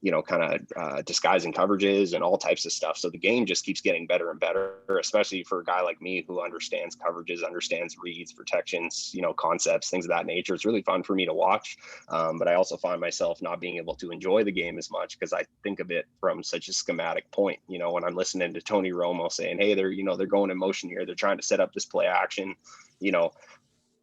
Speaker 2: you know, kind of disguising coverages and all types of stuff. So the game just keeps getting better and better, especially for a guy like me who understands coverages, understands reads, protections, you know, concepts, things of that nature. It's really fun for me to watch. But I also find myself not being able to enjoy the game as much because I think of it from such a schematic point. You know, when I'm listening to Tony Romo saying, hey, they're going in motion here, they're trying to set up this play action, you know,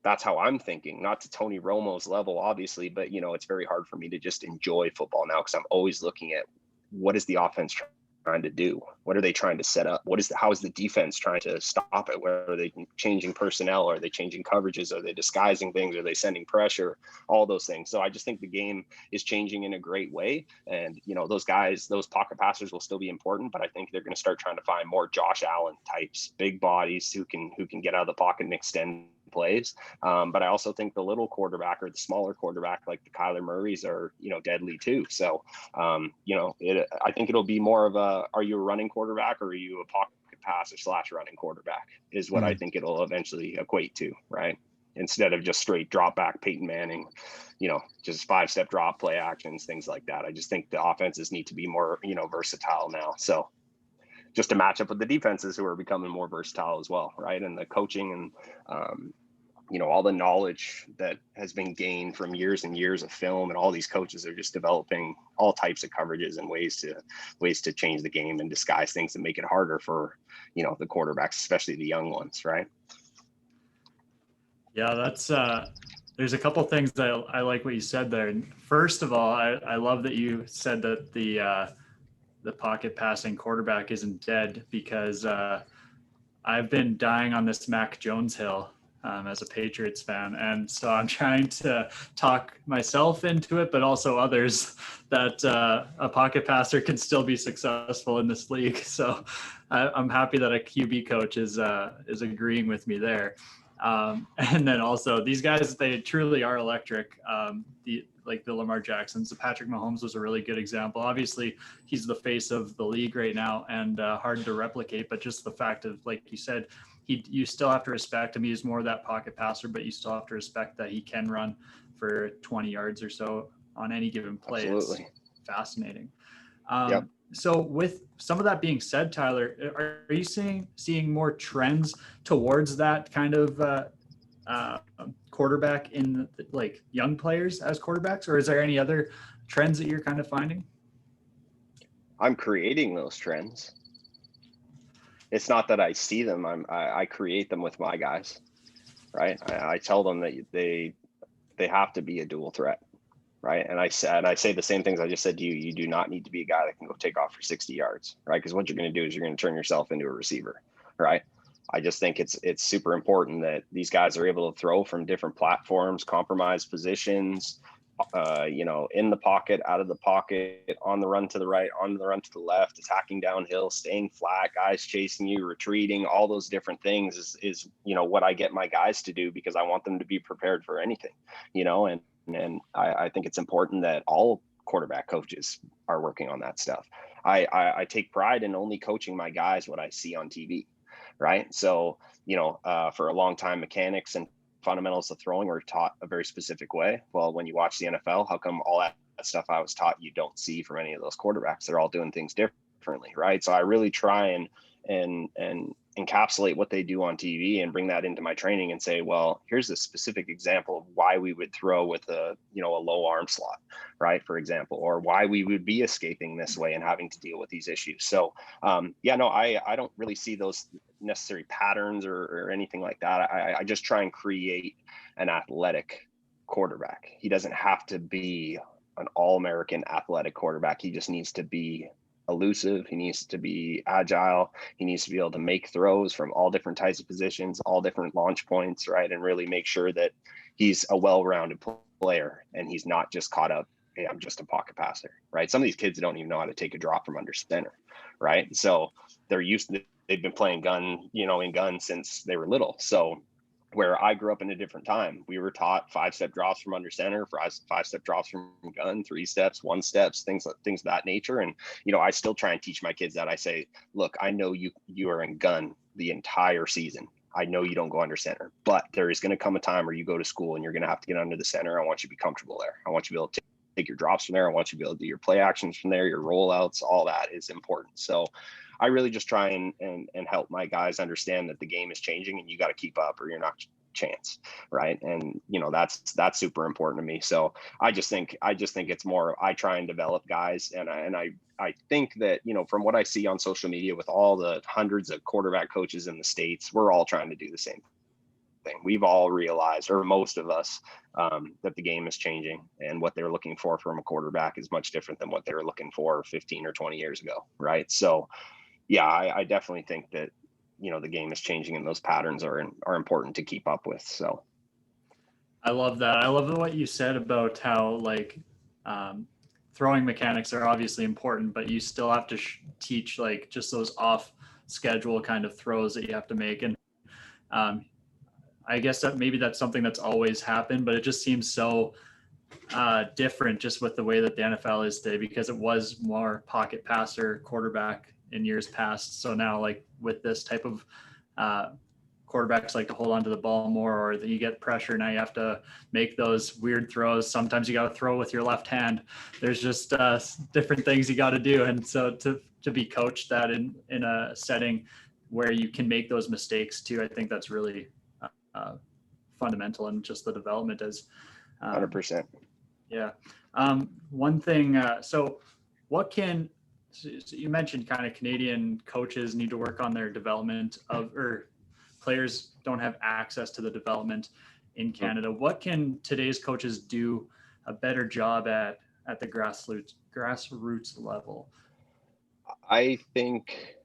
Speaker 2: that's how I'm thinking, not to Tony Romo's level, obviously, but, you know, it's very hard for me to just enjoy football now because I'm always looking at what is the offense trying to do? What are they trying to set up? How is the defense trying to stop it? Where are they changing personnel? Are they changing coverages? Are they disguising things? Are they sending pressure? All those things. So I just think the game is changing in a great way. And, you know, those guys, those pocket passers will still be important, but I think they're going to start trying to find more Josh Allen types, big bodies who can get out of the pocket and extend plays. But I also think the little quarterback or the smaller quarterback like the Kyler Murrays are, you know, deadly too. So, you know, I think it'll be more of are you a running quarterback or are you a pocket passer / running quarterback is what I think it'll eventually equate to, right? Instead of just straight drop back Peyton Manning, you know, just 5-step drop play actions, things like that. I just think the offenses need to be more, you know, versatile now. So just to match up with the defenses who are becoming more versatile as well, right? And the coaching and, you know, all the knowledge that has been gained from years and years of film, and all these coaches are just developing all types of coverages and ways to change the game and disguise things and make it harder for, you know, the quarterbacks, especially the young ones, right?
Speaker 3: Yeah, that's there's a couple things that I like what you said there. First of all, I love that you said that the pocket passing quarterback isn't dead, because I've been dying on this Mac Jones hill as a Patriots fan. And so I'm trying to talk myself into it, but also others, that a pocket passer can still be successful in this league. So I'm happy that a QB coach is agreeing with me there. And then also these guys, they truly are electric. Like the Lamar Jacksons, the Patrick Mahomes was a really good example. Obviously he's the face of the league right now and hard to replicate, but just the fact of, like you said, you still have to respect him. He's more of that pocket passer, but you still have to respect that he can run for 20 yards or so on any given play.
Speaker 2: Absolutely.
Speaker 3: It's fascinating.
Speaker 2: Yep.
Speaker 3: So with some of that being said, Tyler, are you seeing more trends towards that kind of quarterback in like young players as quarterbacks, or is there any other trends that you're kind of finding?
Speaker 2: I'm creating those trends. It's not that I see them. I create them with my guys, right? I tell them that they have to be a dual threat, right? And I say the same things I just said to you. You do not need to be a guy that can go take off for 60 yards, right? Because what you're going to do is you're going to turn yourself into a receiver, right? I just think it's super important that these guys are able to throw from different platforms, compromise positions, you know, in the pocket, out of the pocket, on the run to the right, on the run to the left, attacking downhill, staying flat, guys chasing you, retreating, all those different things is, you know, what I get my guys to do, because I want them to be prepared for anything, you know, and I think it's important that all quarterback coaches are working on that stuff. I take pride in only coaching my guys what I see on TV, right? So, you know, for a long time, mechanics and fundamentals of throwing were taught a very specific way. Well, when you watch the NFL, how come all that stuff I was taught you don't see from any of those quarterbacks? They're all doing things differently, right? So I really try and encapsulate what they do on TV and bring that into my training and say, well, here's a specific example of why we would throw with a low arm slot, right? For example, or why we would be escaping this way and having to deal with these issues. So I don't really see those necessary patterns or anything like that. I just try and create an athletic quarterback. He doesn't have to be an all-American athletic quarterback. He just needs to be elusive. He needs to be agile. He needs to be able to make throws from all different types of positions, all different launch points, right? And really make sure that he's a well-rounded player, and he's not just caught up, hey, I'm just a pocket passer, right? Some of these kids don't even know how to take a drop from under center, right? So they've been playing gun, in gun since they were little. So where I grew up in a different time, we were taught 5-step drops from under center, 5-step drops from gun, 3 steps, 1 steps, things of that nature. And, I still try and teach my kids that. I say, look, I know you are in gun the entire season. I know you don't go under center, but there is going to come a time where you go to school and you're going to have to get under the center. I want you to be comfortable there. I want you to be able to take your drops from there. I want you to be able to do your play actions from there, your rollouts, all that is important. So I really just try and help my guys understand that the game is changing and you got to keep up or you're not chance, right? And that's super important to me. So I just think it's more, I try and develop guys, and I think that, from what I see on social media with all the hundreds of quarterback coaches in the States, we're all trying to do the same thing. We've all realized, or most of us, that the game is changing, and what they're looking for from a quarterback is much different than what they were looking for 15 or 20 years ago, right? So yeah, I definitely think that the game is changing, and those patterns are important to keep up with. So
Speaker 3: I love that. I love what you said about how throwing mechanics are obviously important, but you still have to teach just those off schedule kind of throws that you have to make. And I guess that maybe that's something that's always happened, but it just seems so different just with the way that the NFL is today, because it was more pocket passer quarterback in years past. So now with this type of quarterbacks like to hold on to the ball more, or that you get pressure, now you have to make those weird throws. Sometimes you got to throw with your left hand. There's just different things you got to do. And so to be coached that in a setting where you can make those mistakes too, I think that's really fundamental in just the development as
Speaker 2: 100%.
Speaker 3: Yeah. One thing, so you mentioned kind of Canadian coaches need to work on their development or players don't have access to the development in Canada. What can today's coaches do a better job at the grassroots level?
Speaker 2: I think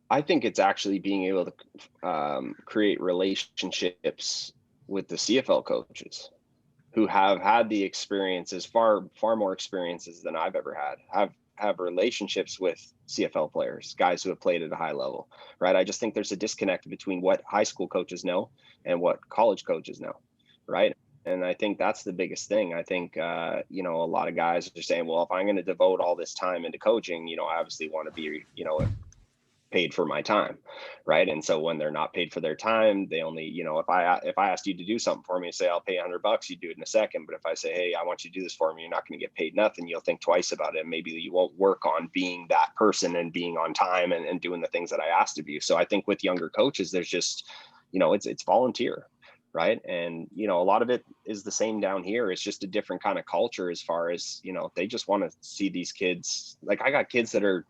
Speaker 2: it's actually being able to create relationships with the CFL coaches who have had the experiences, far more experiences than I've ever had, have relationships with CFL players, guys who have played at a high level, right? I just think there's a disconnect between what high school coaches know and what college coaches know, right? And I think that's the biggest thing. I think, a lot of guys are saying, well, if I'm going to devote all this time into coaching, I obviously want to be, paid for my time, right? And so when they're not paid for their time, they only, if I asked you to do something for me and say I'll pay $100, you do it in a second. But if I say, hey, I want you to do this for me, you're not going to get paid nothing. You'll think twice about it. And maybe you won't work on being that person and being on time and doing the things that I asked of you. So I think with younger coaches, there's just, it's volunteer, right? And a lot of it is the same down here. It's just a different kind of culture as far as they just want to see these kids. Like I got kids that are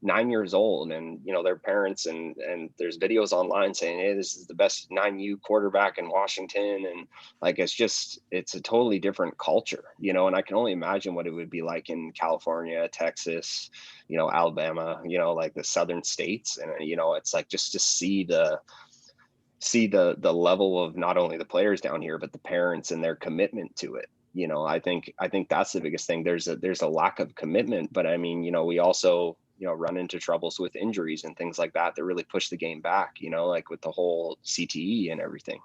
Speaker 2: 9 years old, and their parents and there's videos online saying, hey, this is the best 9U quarterback in Washington, and it's a totally different culture, and I can only imagine what it would be like in California, Texas, Alabama, like the southern states. And it's like just to see the level of not only the players down here, but the parents and their commitment to it. I think that's the biggest thing. There's a lack of commitment, but I mean, we also, run into troubles with injuries and things like that really push the game back, like with the whole CTE and everything.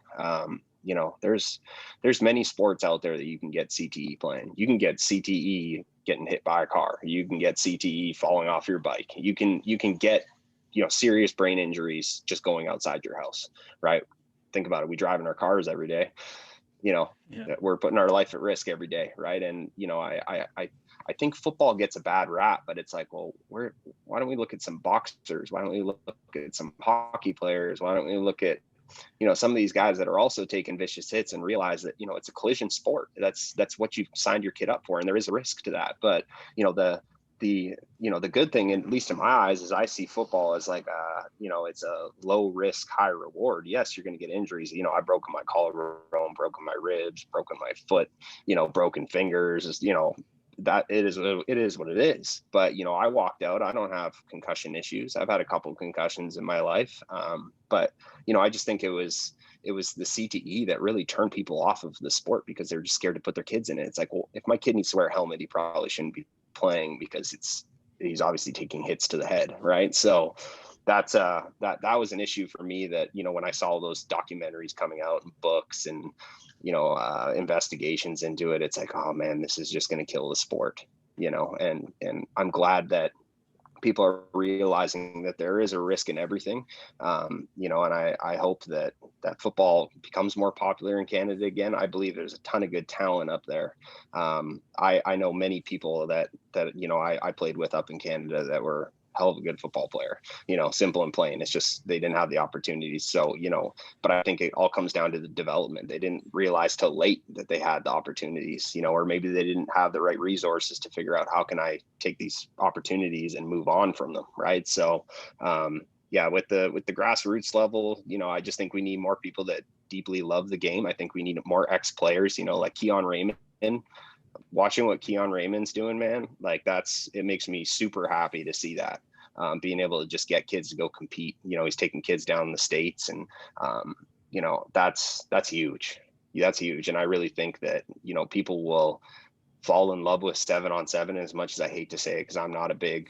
Speaker 2: There's many sports out there that you can get CTE playing. You can get CTE getting hit by a car. You can get CTE falling off your bike. You can get, serious brain injuries just going outside your house, right? Think about it. We drive in our cars every day. We're putting our life at risk every day, right? And I think football gets a bad rap, but it's like, well, why don't we look at some boxers? Why don't we look at some hockey players? Why don't we look at some of these guys that are also taking vicious hits and realize that it's a collision sport. That's what you signed your kid up for, and there is a risk to that. But the good thing, at least in my eyes, is I see football as like it's a low risk, high reward. Yes, you're going to get injuries. I've broken my collarbone, broken my ribs, broken my foot, broken fingers. That it is what it is. But I walked out. I don't have concussion issues. I've had a couple concussions in my life, but I just think it was it was the CTE that really turned people off of the sport because they're just scared to put their kids in it. It's like, well, if my kid needs to wear a helmet, he probably shouldn't be playing because he's obviously taking hits to the head, right? So that's that was an issue for me that, you know, when I saw those documentaries coming out and books and, you know, investigations into it, it's like, oh man, this is just going to kill the sport, you know. And I'm glad that people are realizing that there is a risk in everything, you know, and I hope that football becomes more popular in Canada again. I believe there's a ton of good talent up there. I know many people that you know, I played with up in Canada that were hell of a good football player, you know, simple and plain. It's just they didn't have the opportunities. So, you know, but I think it all comes down to the development. They didn't realize till late that they had the opportunities, you know, or maybe they didn't have the right resources to figure out how can I take these opportunities and move on from them, right? So yeah, with the grassroots level, you know, I just think we need more people that deeply love the game. I think we need more ex-players, you know, like Keon Raymond. Watching what Keon Raymond's doing, man, like it makes me super happy to see that. Being able to just get kids to go compete, you know, he's taking kids down in the States, and you know, that's huge. That's huge. And I really think that, you know, people will fall in love with 7-on-7, as much as I hate to say it, because I'm not a big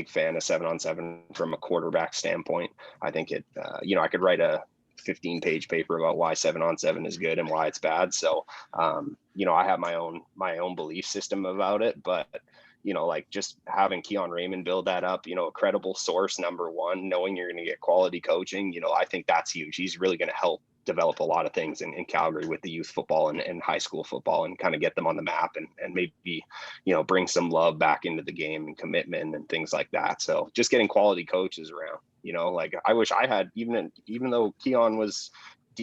Speaker 2: fan of 7-on-7 from a quarterback standpoint. I think it, you know, I could write a 15-page paper about why 7-on-7 is good and why it's bad. So, you know, I have my own belief system about it, but, you know, like just having Keon Raymond build that up, you know, a credible source, number one, knowing you're going to get quality coaching, you know, I think that's huge. He's really going to help develop a lot of things in Calgary with the youth football and high school football, and kind of get them on the map, and maybe, you know, bring some love back into the game and commitment and things like that. So just getting quality coaches around, you know, like I wish I had, even though Keon was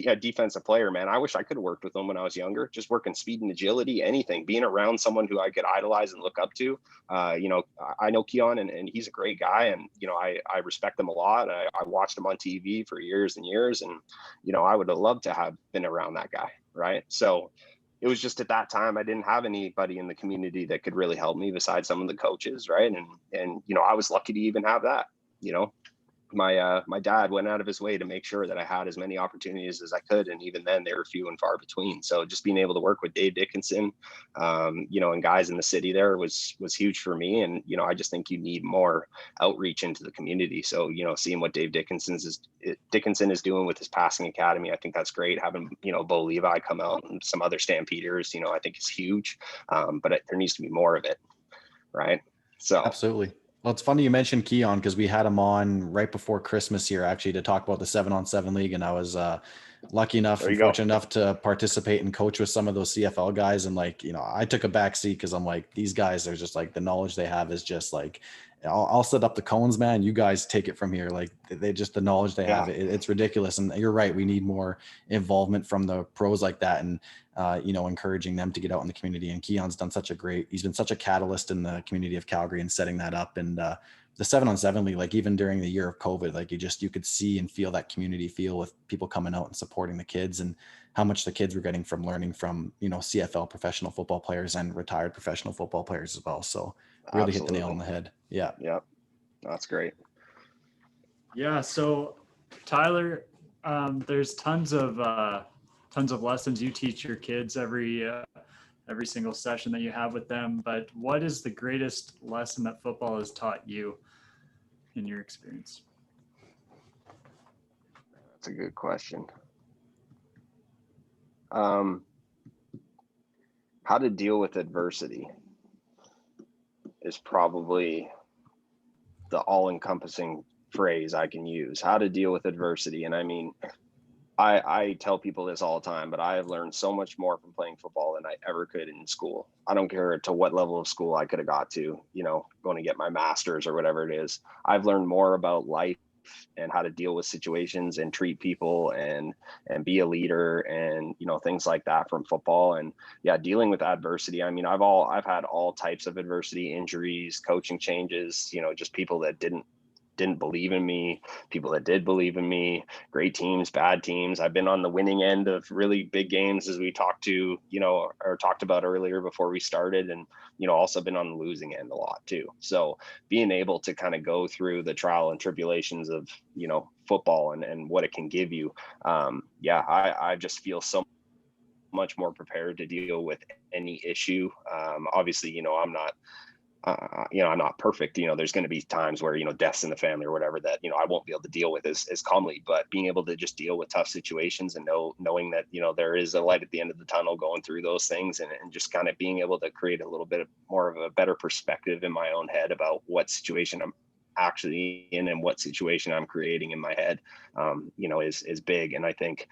Speaker 2: a defensive player, man, I wish I could have worked with him when I was younger, just working speed and agility, anything, being around someone who I could idolize and look up to. You know, I know Keon, and he's a great guy, and, you know, I respect him a lot. I watched him on TV for years and years, and, you know, I would have loved to have been around that guy. Right. So it was just at that time, I didn't have anybody in the community that could really help me besides some of the coaches. Right. And, you know, I was lucky to even have that. You know, my dad went out of his way to make sure that I had as many opportunities as I could, and even then they were few and far between. So just being able to work with Dave Dickinson, you know, and guys in the city there was huge for me. And, you know, I just think you need more outreach into the community. So, you know, seeing what Dave Dickinson is doing with his passing academy, I think that's great. Having, you know, Bo Levi come out and some other Stampeders, you know, I think is huge. But there needs to be more of it. Right. So
Speaker 1: Absolutely. Well, it's funny you mentioned Keon, because we had him on right before Christmas here, actually, to talk about the 7-on-7 league. And I was lucky enough and fortunate enough to participate and coach with some of those CFL guys. And, like, you know, I took a back seat because I'm like, these guys are just like, the knowledge they have is just like, I'll set up the cones, man. You guys take it from here. Like, they just, the knowledge they have, it's ridiculous. And you're right. We need more involvement from the pros like that. And, you know, encouraging them to get out in the community. And Keon's done he's been such a catalyst in the community of Calgary and setting that up. And the 7-on-7 league, like even during the year of COVID, like you could see and feel that community feel with people coming out and supporting the kids, and how much the kids were getting from learning from, you know, CFL professional football players and retired professional football players as well. So really Absolutely. Hit the nail on the head. Yeah.
Speaker 2: Yeah. That's great.
Speaker 3: Yeah. So Tyler, there's tons of lessons you teach your kids every single session that you have with them. But what is the greatest lesson that football has taught you in your experience?
Speaker 2: That's a good question. How to deal with adversity is probably the all-encompassing phrase I can use. How to deal with adversity. And I mean, I tell people this all the time, but I have learned so much more from playing football than I ever could in school. I don't care to what level of school I could have got to, you know, going to get my master's or whatever it is. I've learned more about life and how to deal with situations and treat people and be a leader and, you know, things like that from football. And yeah, dealing with adversity. I mean, I've had all types of adversity, injuries, coaching changes, you know, just people that didn't didn't believe in me, people that did believe in me, great teams, bad teams. I've been on the winning end of really big games, as we talked about earlier before we started, and also been on the losing end a lot too. So being able to kind of go through the trial and tribulations of football and what it can give you, I just feel so much more prepared to deal with any issue. Obviously, I'm not I'm not perfect. There's going to be times where, deaths in the family or whatever that, I won't be able to deal with as calmly, but being able to just deal with tough situations and knowing that, there is a light at the end of the tunnel going through those things, and just kind of being able to create a little bit more of a better perspective in my own head about what situation I'm actually in and what situation I'm creating in my head, is big. And I think,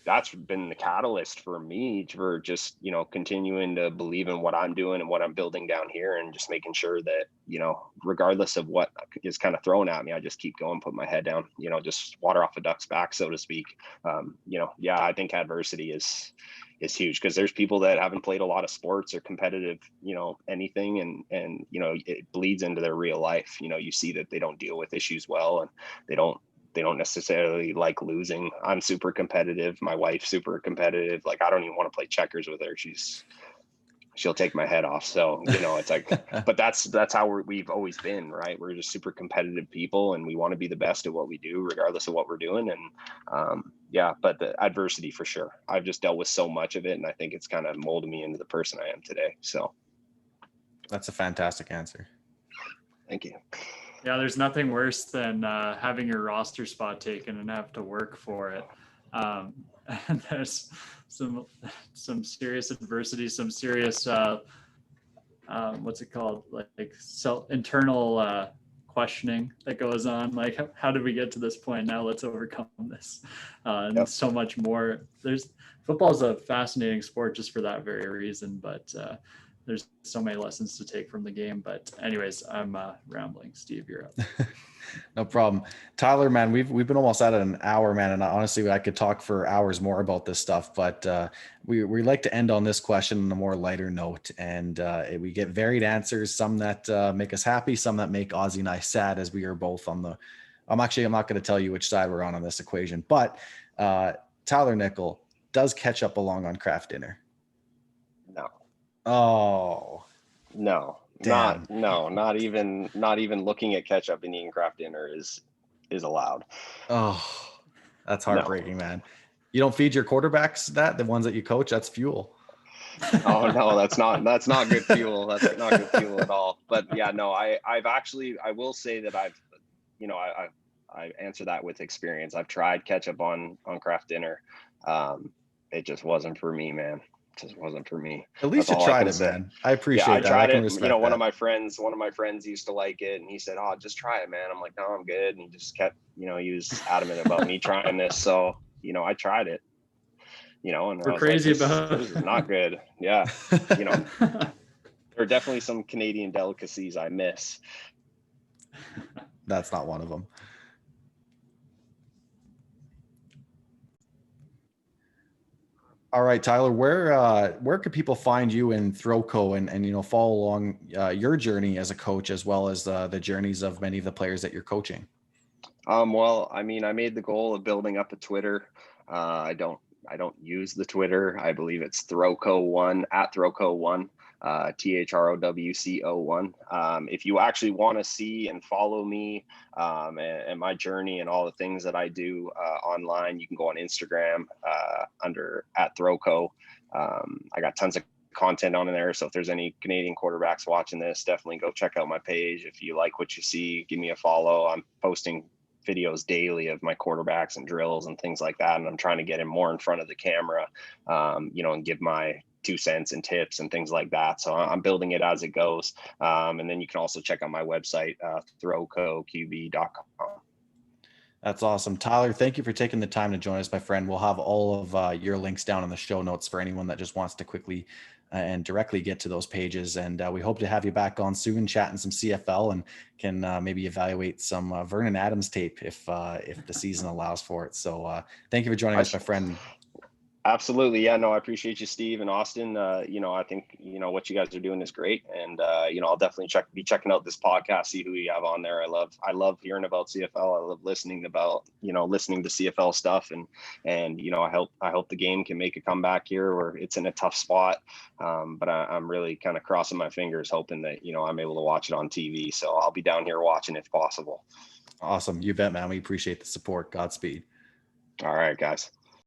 Speaker 2: that's been the catalyst for me for just, continuing to believe in what I'm doing and what I'm building down here, and just making sure that, regardless of what is kind of thrown at me, I just keep going, put my head down, just water off a duck's back, so to speak. I think adversity is huge, because there's people that haven't played a lot of sports or competitive, anything, and it bleeds into their real life. You see that they don't deal with issues well, and they don't necessarily like losing. I'm super competitive. My wife's super competitive. Like, I don't even want to play checkers with her. She'll take my head off. So, it's like, but that's how we've always been, right? We're just super competitive people, and we want to be the best at what we do, regardless of what we're doing. And but the adversity, for sure. I've just dealt with so much of it, and I think it's kind of molded me into the person I am today. So
Speaker 1: that's a fantastic answer.
Speaker 2: Thank you.
Speaker 3: Yeah, there's nothing worse than having your roster spot taken and have to work for it. And there's some serious adversity, some serious what's it called, like internal questioning that goes on. Like, how did we get to this point? Now let's overcome this. And so much more. Football is a fascinating sport just for that very reason, but there's so many lessons to take from the game. But anyways, I'm rambling. Steve, you're up.
Speaker 1: No problem. Tyler, man, we've been almost at an hour, man. And honestly, I could talk for hours more about this stuff, but we like to end on this question on a more lighter note. And we get varied answers, some that make us happy, some that make Ozzy and I sad, as we are both on the, I'm not going to tell you which side we're on this equation, but Tyler Nickel, does ketchup belong on Kraft Dinner?
Speaker 2: No.
Speaker 1: Oh,
Speaker 2: no,
Speaker 1: damn.
Speaker 2: not even looking at ketchup and eating Kraft Dinner is allowed.
Speaker 1: Oh, that's heartbreaking, man. You don't feed your quarterbacks the ones that you coach? That's fuel.
Speaker 2: Oh no, that's not good fuel. That's not good fuel at all. But yeah, no, I will say that I answer that with experience. I've tried ketchup on Kraft Dinner. It just wasn't for me, man. Just wasn't for me.
Speaker 1: At least you tried it, man. I appreciate that.
Speaker 2: I tried
Speaker 1: it.
Speaker 2: One of my friends used to like it, and he said, "Oh, just try it, man." I'm like, "No, I'm good." And he just kept, he was adamant about me trying this. So, I tried it. And
Speaker 3: we're crazy about
Speaker 2: this is not good. Yeah. There are definitely some Canadian delicacies I miss.
Speaker 1: That's not one of them. All right, Tyler, where could people find you in Throwco and follow along your journey as a coach, as well as the journeys of many of the players that you're coaching?
Speaker 2: Well, I made the goal of building up a Twitter. I don't use the Twitter. I believe it's Throwco1 at Throwco1. THROWCO1. If you actually want to see and follow me and my journey and all the things that I do online, you can go on Instagram under at Throwco. I got tons of content on there. So if there's any Canadian quarterbacks watching this, definitely go check out my page. If you like what you see, give me a follow. I'm posting videos daily of my quarterbacks and drills and things like that. And I'm trying to get him more in front of the camera, and give my 2 cents and tips and things like that. So I'm building it as it goes. And then you can also check out my website, throwcoqb.com.
Speaker 1: That's awesome. Tyler, thank you for taking the time to join us, my friend. We'll have all of your links down in the show notes for anyone that just wants to quickly and directly get to those pages. And we hope to have you back on soon, chatting some CFL, and can maybe evaluate some Vernon Adams tape if the season allows for it. So thank you for joining us, my friend.
Speaker 2: Absolutely. Yeah, no, I appreciate you, Steve and Austin. I think, what you guys are doing is great. And, I'll definitely be checking out this podcast, see who you have on there. I love hearing about CFL. I love listening to CFL stuff. And, I hope the game can make a comeback here, where it's in a tough spot. But I'm really kind of crossing my fingers, hoping that, I'm able to watch it on TV. So I'll be down here watching if possible.
Speaker 1: Awesome. You bet, man. We appreciate the support. Godspeed.
Speaker 2: All right, guys.